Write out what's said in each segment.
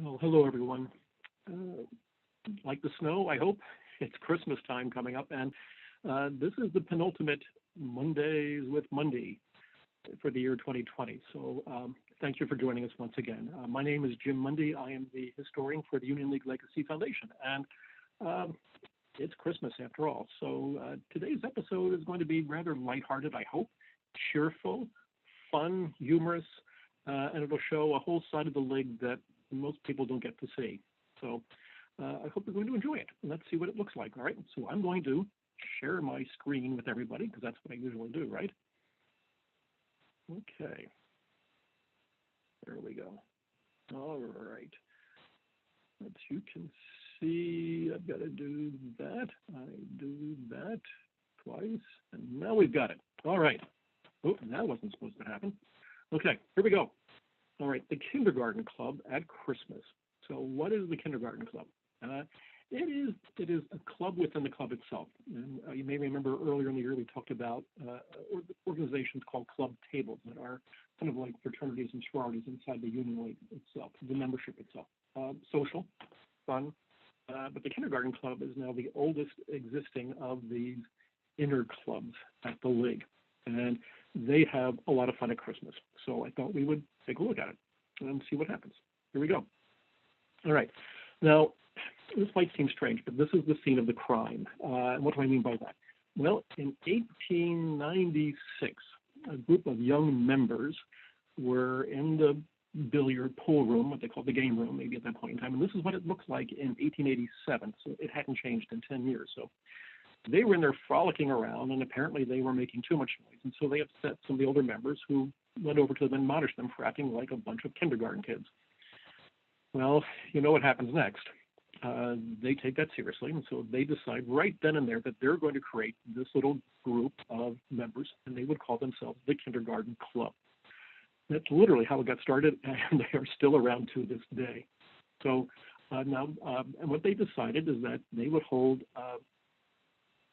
Well, hello everyone. Like the snow, I hope. It's Christmas time coming up, and this is the penultimate Mondays with Mundy for the year 2020. So thank you for joining us once again. My name is Jim Mundy. I am the historian for the Union League Legacy Foundation, and it's Christmas after all. So today's episode is going to be rather lighthearted, I hope, cheerful, fun, humorous, and it'll show a whole side of the league that most people don't get to see. So I hope you're going to enjoy it. Let's see what it looks like. All right. So I'm going to share my screen with everybody because that's what I usually do, right? Okay. There we go. All right. As you can see, I've got to do that. I do that twice, and now we've got it. All right. Oh, that wasn't supposed to happen. Okay, here we go. All right, the Kindergarten Club at Christmas. So what is the Kindergarten Club? It is a club within the club itself. And you may remember earlier in the year we talked about organizations called club tables that are kind of like fraternities and sororities inside the Union League itself, the membership itself. Social, fun, but the Kindergarten Club is now the oldest existing of these inner clubs at the league. And they have a lot of fun at Christmas. So I thought we would take a look at it and see what happens. Here we go. All right. Now, this might seem strange, but this is the scene of the crime. And what do I mean by that? Well, in 1896, a group of young members were in the billiard pool room, what they call the game room, maybe at that point in time. And this is what it looks like in 1887. So it hadn't changed in 10 years. So they were in there frolicking around, and apparently they were making too much noise. And so they upset some of the older members who went over to them and admonished them for acting like a bunch of kindergarten kids. Well, you know what happens next. They take that seriously, and so they decide right then and there that they're going to create this little group of members, and they would call themselves the Kindergarten Club. That's literally how it got started, and they are still around to this day. So now, and what they decided is that they would hold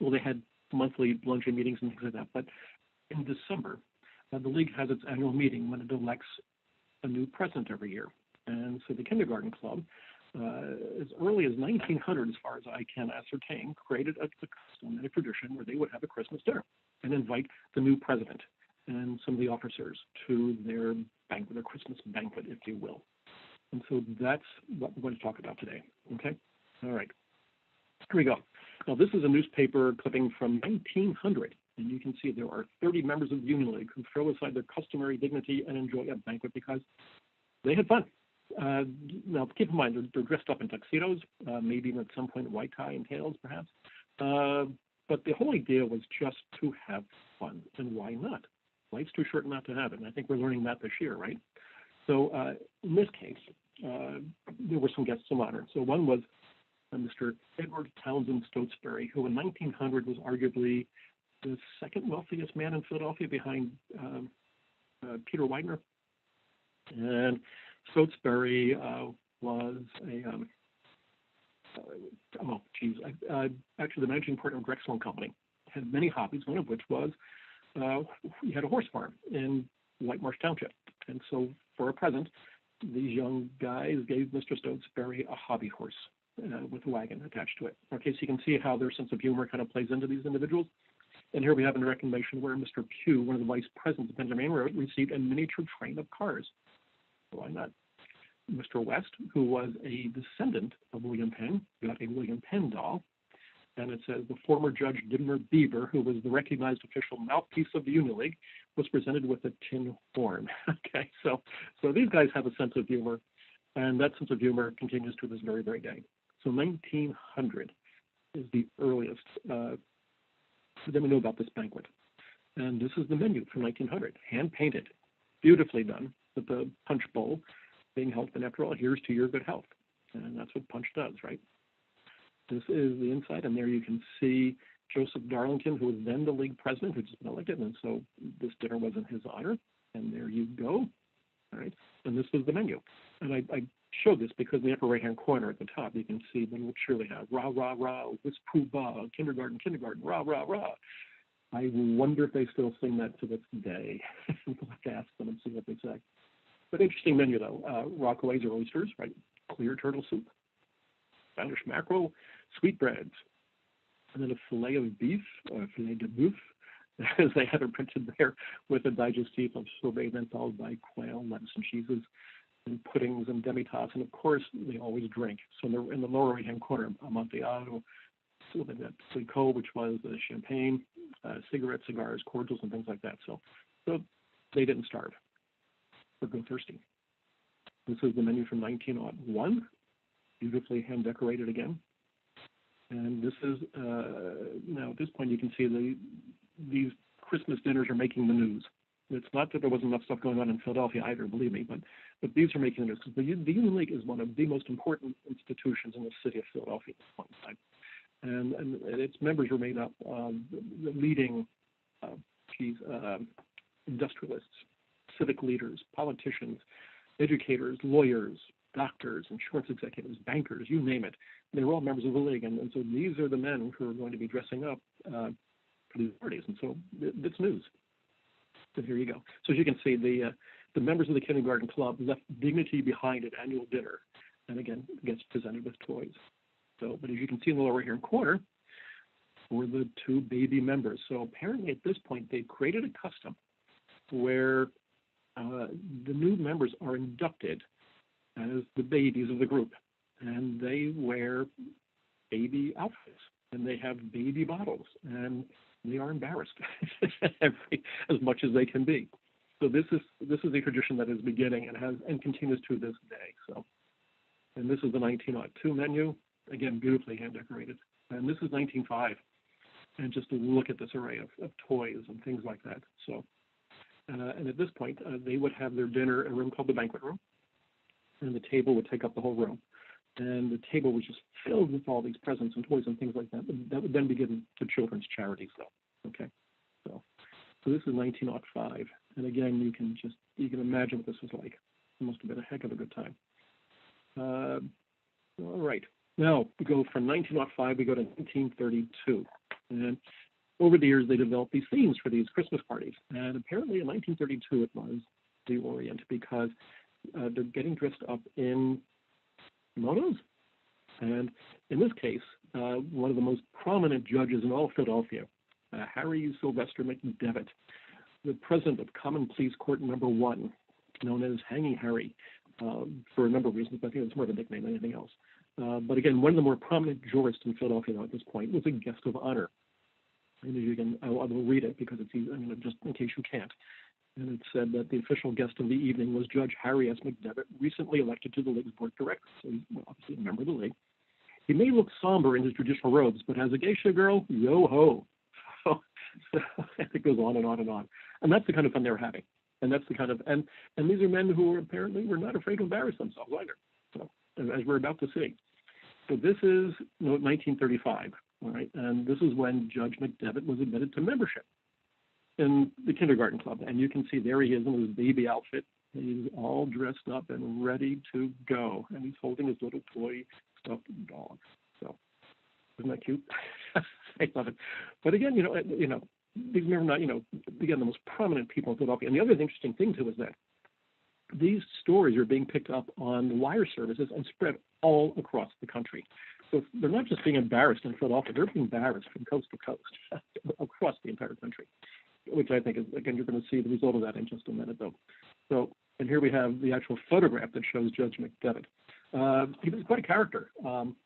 well, they had monthly luncheon meetings and things like that. But in December, the league has its annual meeting when it elects a new president every year. And so the Kindergarten Club, as early as 1900, as far as I can ascertain, created a custom and a tradition where they would have a Christmas dinner and invite the new president and some of the officers to their banquet, their Christmas banquet, if you will. And so that's what we're going to talk about today. Okay? All right. Here we go. Now, this is a newspaper clipping from 1900, and you can see there are 30 members of the Union League who throw aside their customary dignity and enjoy a banquet because they had fun. Now, keep in mind, they're dressed up in tuxedos, maybe even at some point white tie and tails, perhaps. But the whole idea was just to have fun, and why not? Life's too short not to have it, and I think we're learning that this year, right? So in this case, there were some guests of honor. So one was Mr. Edward Townsend Stotesbury, who in 1900 was arguably the second wealthiest man in Philadelphia behind Peter Widener. And Stotesbury was actually the managing partner of Drexel and Company. Had many hobbies, one of which was he had a horse farm in White Marsh Township. And so for a present, these young guys gave Mr. Stotesbury a hobby horse with a wagon attached to it. Okay, so you can see how their sense of humor kind of plays into these individuals. And here we have a recognition where Mr. Pugh, one of the vice presidents of Pennsylvania Railroad, received a miniature train of cars. Why not? Mr. West, who was a descendant of William Penn, got a William Penn doll. And it says the former Judge Dimmer Beaver, who was the recognized official mouthpiece of the Union League, was presented with a tin horn. Okay, so these guys have a sense of humor, and that sense of humor continues to this very, very day. So 1900 is the earliest that we know about this banquet. And this is the menu from 1900, hand-painted, beautifully done, with the punch bowl being held. And after all, here's to your good health. And that's what punch does, right? This is the inside, and there you can see Joseph Darlington, who was then the league president, who just been elected, and so this dinner was in his honor. And there you go. All right, and this was the menu. And I showed this because in the upper right-hand corner at the top, you can see the little cheerleader have rah, rah, rah, whisk, poo, bah, kindergarten, kindergarten, rah, rah, rah. I wonder if they still sing that to this day. We'll have to ask them and see what they say. But interesting menu, though. Rockaways or oysters, right? clear turtle soup, Spanish mackerel, sweetbreads, and then a filet of beef, filet de boeuf, as they had it printed there, with a digestif of sorbet, then followed by quail, lettuce, and cheeses, and puddings and demi-tasse, and of course they always drink. So in the lower right-hand corner, Amontillado, so they've got Clicquot, which was champagne, cigarettes, cigars, cordials, and things like that. So they didn't starve or go thirsty. This is the menu from 1901, beautifully hand decorated again. And this is now at this point you can see these Christmas dinners are making the news. It's not that there wasn't enough stuff going on in Philadelphia either, believe me, but these are making the news because the Union League is one of the most important institutions in the city of Philadelphia at this point in time. And its members were made up of the leading industrialists, civic leaders, politicians, educators, lawyers, doctors, insurance executives, bankers, you name it. They were all members of the League. And so these are the men who are going to be dressing up for these parties. And so it's news. So here you go. So as you can see, the members of the Kindergarten Club left dignity behind at annual dinner. And again, gets presented with toys. So, but as you can see in the lower right-hand corner, were the two baby members. So apparently at this point, they created a custom where the new members are inducted as the babies of the group. And they wear baby outfits, and they have baby bottles, and they are embarrassed as much as they can be. So this is a tradition that is beginning and continues to this day. So, and this is the 1902 menu, again beautifully hand decorated. And this is 1905, and just to look at this array of toys and things like that. So, and at this point, they would have their dinner in a room called the banquet room, and the table would take up the whole room. And the table was just filled with all these presents and toys and things like that. That would then be given to children's charities, though. Okay, so this is 1905, and again, you can imagine what this was like. It must have been a heck of a good time. All right, now we go from 1905. We go to 1932, and over the years they developed these themes for these Christmas parties. And apparently, in 1932, it was the Orient because they're getting dressed up in kimonos. And in this case, one of the most prominent judges in all of Philadelphia, Harry Sylvester McDevitt, the president of Common Pleas Court Number 1, known as Hanging Harry, for a number of reasons, but I think it's more of a nickname than anything else. But again, one of the more prominent jurists in Philadelphia at this point was a guest of honor. And as you can, I will read it because it's easy, just in case you can't. And it said that the official guest of the evening was Judge Harry S. McDevitt, recently elected to the League's board of directors. So he's obviously a member of the League. He may look somber in his traditional robes, but as a geisha girl, yo-ho. So it goes on and on and on. And that's the kind of fun they were having. And that's the kind of, and these are men who apparently were not afraid to embarrass themselves either. So, as we're about to see. So this is 1935, all right? And this is when Judge McDevitt was admitted to membership in the Kindergarten Club. And you can see there he is in his baby outfit. He's all dressed up and ready to go. And he's holding his little toy stuffed dog. So isn't that cute? I love it. But again, these are not, again, the most prominent people in Philadelphia. And the other interesting thing too is that these stories are being picked up on wire services and spread all across the country. So they're not just being embarrassed in Philadelphia, they're being embarrassed from coast to coast across the entire country, which I think is, again, you're going to see the result of that in just a minute, though. So, and here we have the actual photograph that shows Judge McDevitt. He was quite a character. Went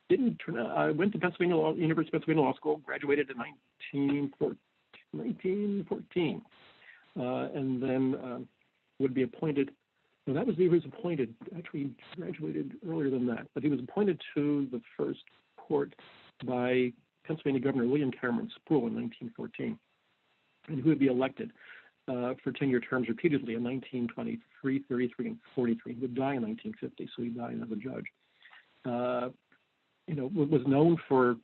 to University of Pennsylvania Law School, graduated in 1914, and then would be appointed. Well, that was he was appointed. Actually, he graduated earlier than that, but he was appointed to the first court by Pennsylvania Governor William Cameron Sproul in 1914, and he would be elected for 10-year terms repeatedly in 1923, 33, and 43. He would die in 1950, so he died as a judge. Was known for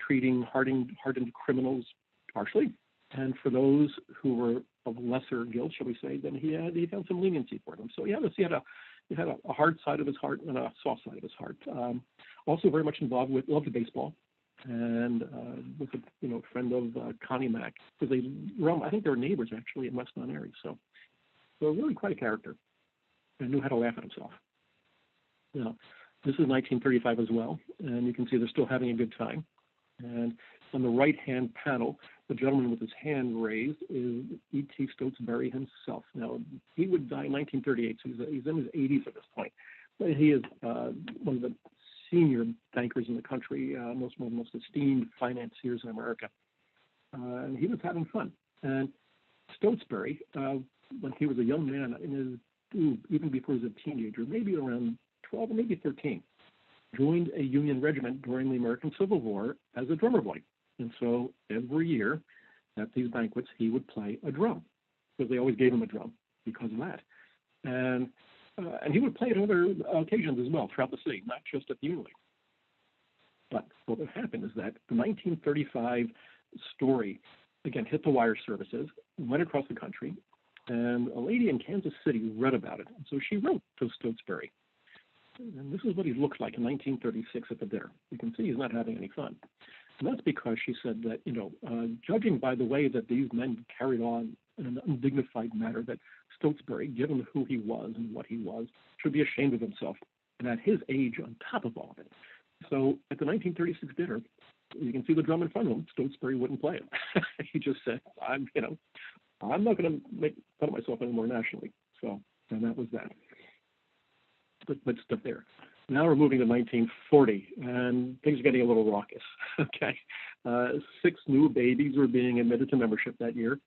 treating hardened criminals harshly, and for those who were of lesser guilt, shall we say, then he had some leniency for them. So he had a hard side of his heart and a soft side of his heart. Also very much involved with loved baseball, and was a friend of Connie Mack. I think they were neighbors actually in West Non Airy. So really quite a character, and knew how to laugh at himself. Now, this is 1935 as well, and you can see they're still having a good time. And on the right-hand panel, the gentleman with his hand raised is E.T. Stotesbury himself. Now, he would die in 1938, so he's in his 80s at this point. But he is one of the senior bankers in the country, one of the most esteemed financiers in America. And he was having fun. And Stotesbury, when he was a young man, even before he was a teenager, maybe around 12 or maybe 13, joined a Union regiment during the American Civil War as a drummer boy. And so every year at these banquets, he would play a drum, because they always gave him a drum because of that. And he would play at other occasions as well throughout the city, not just at the Union League. But what would happen is that the 1935 story, again, hit the wire services, went across the country, and a lady in Kansas City read about it. And so she wrote to Stotesbury. And this is what he looked like in 1936 at the dinner. You can see he's not having any fun. And that's because she said that, judging by the way that these men carried on in an undignified manner, that Stotesbury, given who he was and what he was, should be ashamed of himself. And at his age, on top of all of it. So at the 1936 dinner, you can see the drum in front of him. Stotesbury wouldn't play it. He just said, I'm not going to make fun of myself anymore nationally. So, and that was that. But stuff there. Now we're moving to 1940, and things are getting a little raucous. Okay, 6 new babies were being admitted to membership that year,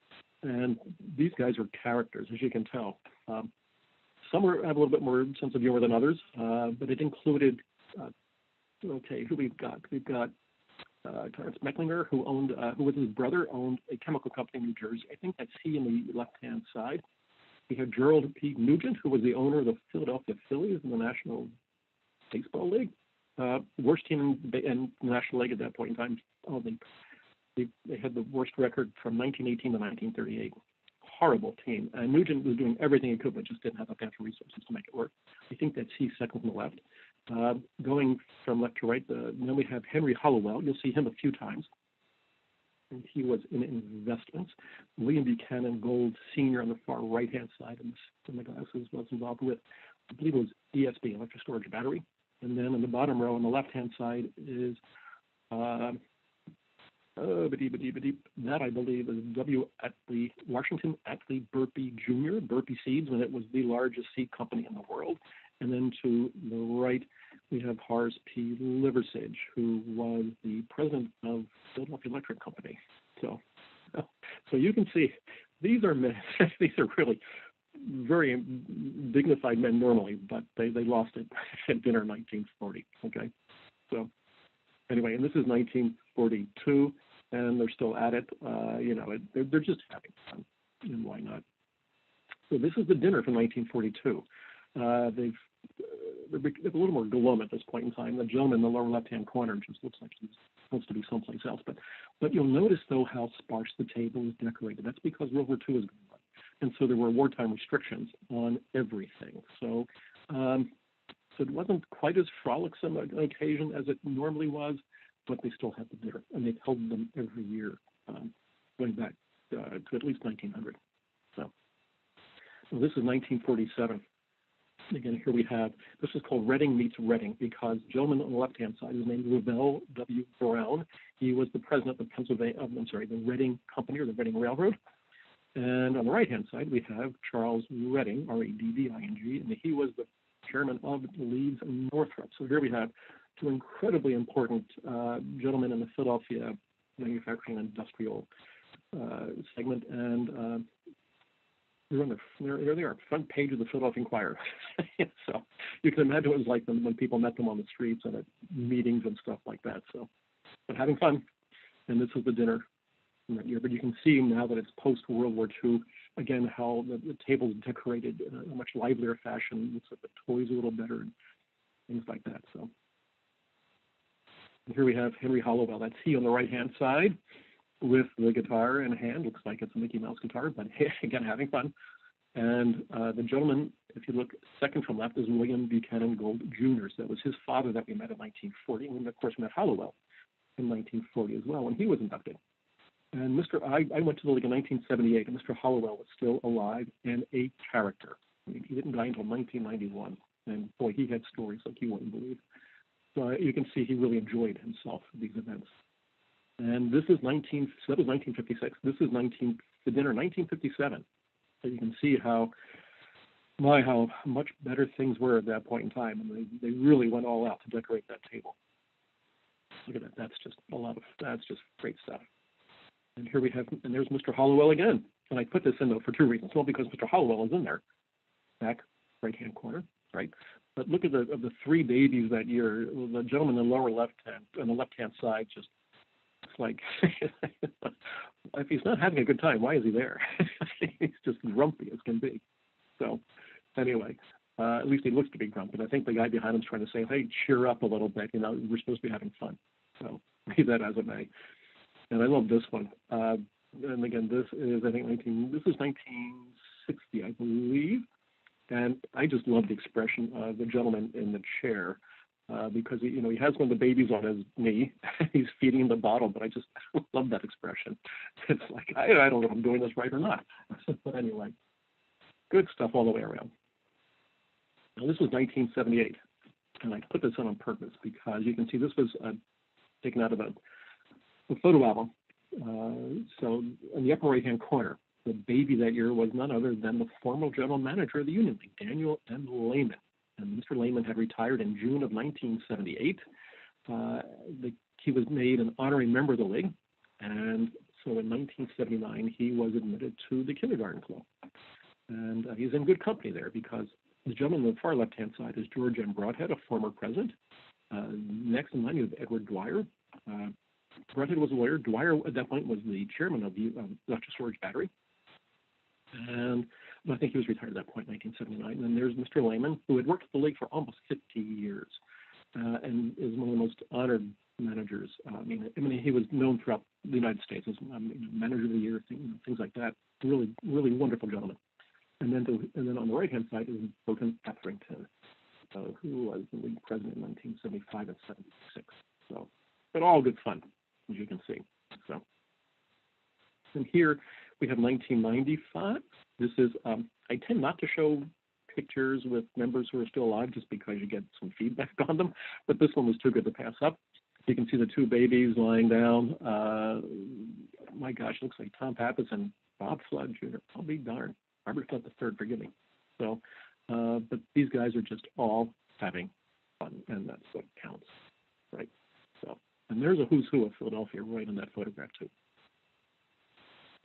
and these guys are characters, as you can tell. Some have a little bit more sense of humor than others, but it included. Who we've got? We've got Terrence Mecklinger, who with his brother owned a chemical company in New Jersey. I think that's he in the left-hand side. We had Gerald P. Nugent, who was the owner of the Philadelphia Phillies in the National Baseball League. Worst team in the National League at that point in time. They had the worst record from 1918 to 1938. Horrible team. And Nugent was doing everything he could, but just didn't have the financial resources to make it work. I think that's he second from the left. Going from left to right, then we have Henry Hollowell. You'll see him a few times. And he was in investments. William Buchanan Gold Sr. on the far right-hand side in the glasses was involved with, I believe it was ESB, electric storage battery. And then in the bottom row on the left-hand side is, that I believe is Washington Atlee Burpee Jr., Burpee Seeds, when it was the largest seed company in the world. And then to the right, we have Horace P. Liversidge, who was the president of Philadelphia Electric Company. So you can see these are men. These are really very dignified men normally, but they lost it at dinner in 1940. Okay, so anyway, and this is 1942, and they're still at it. They're just having fun, and why not? So this is the dinner from 1942. They're a little more glum at this point in time. The gentleman in the lower left-hand corner just looks like he's supposed to be someplace else. But you'll notice, though, how sparse the table is decorated. That's because World War II is going on. And so there were wartime restrictions on everything. So it wasn't quite as frolicsome an occasion as it normally was, but they still had the dinner. And they've held them every year, going back to at least 1900. So this is 1947. Again, here we have, this is called Reading Meets Reading, because the gentleman on the left-hand side is named Reuben W. Brown. He was the president of the Reading Company, or the Reading Railroad. And on the right-hand side, we have Charles Reading, R-E-D-D-I-N-G, and he was the chairman of Leeds and Northrop. So here we have 2 incredibly important gentlemen in the Philadelphia manufacturing and industrial segment, and there they are, front page of the Philadelphia Inquirer. So you can imagine what it was like when people met them on the streets and at meetings and stuff like that. So, but having fun. And this was the dinner from that year. But you can see now that it's post-World War II, again, how the table is decorated in a much livelier fashion. Looks like the toys a little better and things like that. So and here we have Henry Hollowell. That's he on the right-hand side, with the guitar in hand. Looks like it's a Mickey Mouse guitar, but again, having fun. And the gentleman, if you look second from left, is William Buchanan Gold Jr. So that was his father that we met in 1940. And we, of course, met Hollowell in 1940 as well, when he was inducted. And I went to the league in 1978, and Mr. Hollowell was still alive and a character. I mean, he didn't die until 1991. And boy, he had stories like you wouldn't believe. So you can see he really enjoyed himself at these events. And this is that was 1956. This is the dinner 1957. So you can see how much better things were at that point in time, and they really went all out to decorate that table. Look at that. That's just great stuff. And here we have, and there's Mr. Hollowell again. And I put this in, though, for two reasons. Well, because Mr. Hollowell is in there, back right-hand corner, right? But look at the three babies that year. The gentleman in the lower left-hand, on the left-hand side, just, it's like, if he's not having a good time, why is he there? He's just grumpy as can be. So, anyway, at least he looks to be grumpy. And I think the guy behind him's trying to say, hey, cheer up a little bit. You know, we're supposed to be having fun. So, be that as it may. And I love this one. And again, this is 1960, I believe. And I just love the expression of the gentleman in the chair because he has one of the babies on his knee. He's feeding the bottle, but I just love that expression. It's like, I don't know if I'm doing this right or not. But anyway, good stuff all the way around. Now, this was 1978, and I put this on purpose because you can see this was taken out of a photo album. So in the upper right-hand corner, the baby that year was none other than the former general manager of the Union League, Daniel M. Lehman. And Mr. Lehman had retired in June of 1978. He was made an honorary member of the league, and so in 1979 he was admitted to the kindergarten club. And he's in good company there because the gentleman on the far left-hand side is George M. Broadhead, a former president. Next in line you have Edward Dwyer. Broadhead was a lawyer. Dwyer, at that point, was the chairman of the Electric Storage Battery. And I think he was retired at that point, 1979. And there's Mr. Lehman, who had worked at the league for almost 50 years and is one of the most honored managers. I mean, he was known throughout the United States as manager of the year, things like that. Really, really wonderful gentleman. And then on the right-hand side is Burton Etherington, who was the league president in 1975 and 76. So, but all good fun, as you can see. So, and here we have 1995. This is, I tend not to show pictures with members who are still alive just because you get some feedback on them, but this one was too good to pass up. You can see the two babies lying down. My gosh, it looks like Tom Pappas and Bob Flood Jr. I'll be darned. Robert Flood III, forgive me. So, but these guys are just all having fun, and that's what counts, right? So, and there's a who's who of Philadelphia right in that photograph too.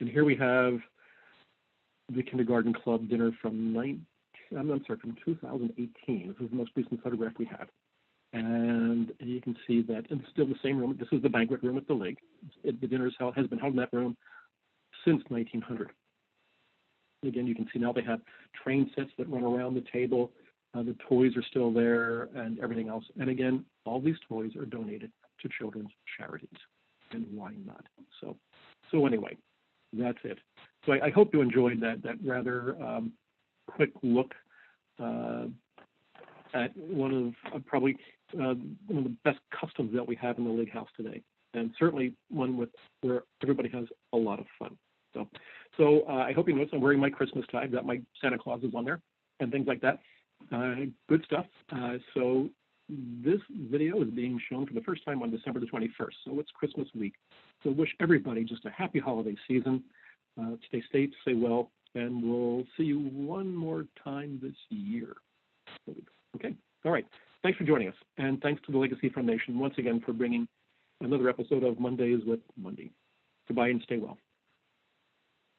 And here we have the kindergarten club dinner from 2018. This is the most recent photograph we have. And you can see that it's still the same room. This is the banquet room at the lake. The dinner has been held in that room since 1900. Again, you can see now they have train sets that run around the table. The toys are still there and everything else. And again, all these toys are donated to children's charities. And why not? So anyway, that's it. So I hope you enjoyed that rather quick look at one of the best customs that we have in the League House today, and certainly one where everybody has a lot of fun. So I hope you notice I'm wearing my Christmas tie. I've got my Santa Clauses on there and things like that. Good stuff. So this video is being shown for the first time on December the 21st. So it's Christmas week. So wish everybody just a happy holiday season. Stay safe, stay well, and we'll see you one more time this year. Okay? All right. Thanks for joining us. And thanks to the Legacy Foundation once again for bringing another episode of Mondays with Mundy. Goodbye and stay well.